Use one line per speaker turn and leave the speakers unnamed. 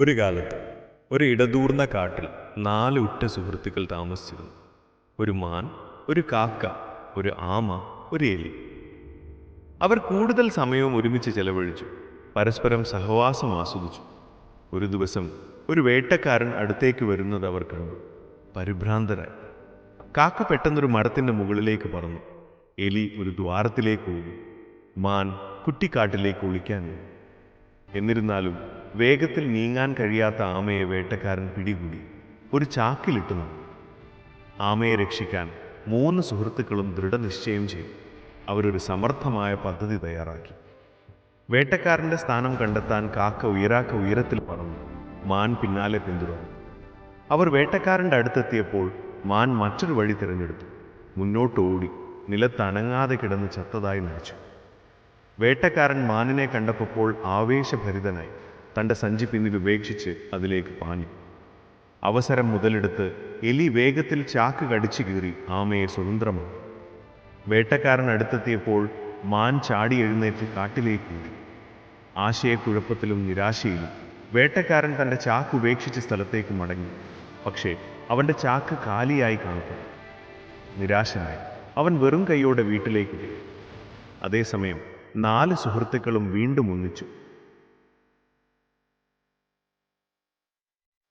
ഒരു കാലത്ത് ഒരു ഇടതൂർന്ന കാട്ടിൽ 4 ഉറ്റ സുഹൃത്തുക്കൾ താമസിച്ചിരുന്നു. ഒരു മാൻ, ഒരു കാക്ക, ഒരു ആമ, ഒരു എലി. അവർ കൂടുതൽ സമയവും ഒരുമിച്ച് ചെലവഴിച്ചു, പരസ്പരം സഹവാസം ആസ്വദിച്ചു. ഒരു ദിവസം ഒരു വേട്ടക്കാരൻ അടുത്തേക്ക് വരുന്നത് അവർ കണ്ടു. പരിഭ്രാന്തരായി. കാക്ക പെട്ടെന്നൊരു മരത്തിൻ്റെ മുകളിലേക്ക് പറന്നു. എലി ഒരു ദ്വാരത്തിലേക്ക് ഓടി. മാൻ കുറ്റിക്കാട്ടിലേക്ക് ഒളിക്കാൻ പോയി. എന്നിരുന്നാലും വേഗത്തിൽ നീങ്ങാൻ കഴിയാത്ത ആമയെ വേട്ടക്കാരൻ പിടികൂടി ഒരു ചാക്കിലിട്ടു നടന്നു. ആമയെ രക്ഷിക്കാൻ 3 സുഹൃത്തുക്കളും ദൃഢനിശ്ചയം ചെയ്തു. അവരൊരു സമർത്ഥമായ പദ്ധതി തയ്യാറാക്കി. വേട്ടക്കാരൻ്റെ സ്ഥാനം കണ്ടെത്താൻ കാക്ക ഉയരത്തിൽ പറന്നു. മാൻ പിന്നാലെ പിന്തുടർന്നു. അവർ വേട്ടക്കാരൻ്റെ അടുത്തെത്തിയപ്പോൾ മാൻ മറ്റൊരു വഴി തിരഞ്ഞെടുത്തു. മുന്നോട്ട് ഓടി നിലത്തനങ്ങാതെ കിടന്ന് ചത്തതായി നടിച്ചു. വേട്ടക്കാരൻ മാനിനെ കണ്ടപ്പോൾ ആവേശഭരിതനായി തൻ്റെ സഞ്ചി പിന്നിൽ ഉപേക്ഷിച്ച് അതിലേക്ക് പാഞ്ഞു. അവസരം മുതലെടുത്ത് എലി വേഗത്തിൽ ചാക്ക് കടിച്ചു കീറി ആമയെ സ്വതന്ത്രമാക്കി. വേട്ടക്കാരൻ അടുത്തെത്തിയപ്പോൾ മാൻ ചാടി എഴുന്നേറ്റ് കാട്ടിലേക്ക് ഓടി. ആശയക്കുഴപ്പത്തിലും നിരാശയിലും വേട്ടക്കാരൻ തൻ്റെ ചാക്ക് ഉപേക്ഷിച്ച സ്ഥലത്തേക്ക് മടങ്ങി. പക്ഷേ അവൻ്റെ ചാക്ക് കാലിയായി കാണപ്പെട്ടു. നിരാശനായി അവൻ വെറും കൈയോടെ വീട്ടിലേക്ക് പോയി. അതേസമയം 4 സുഹൃത്തുക്കളും വീണ്ടും ഒന്നിച്ചു.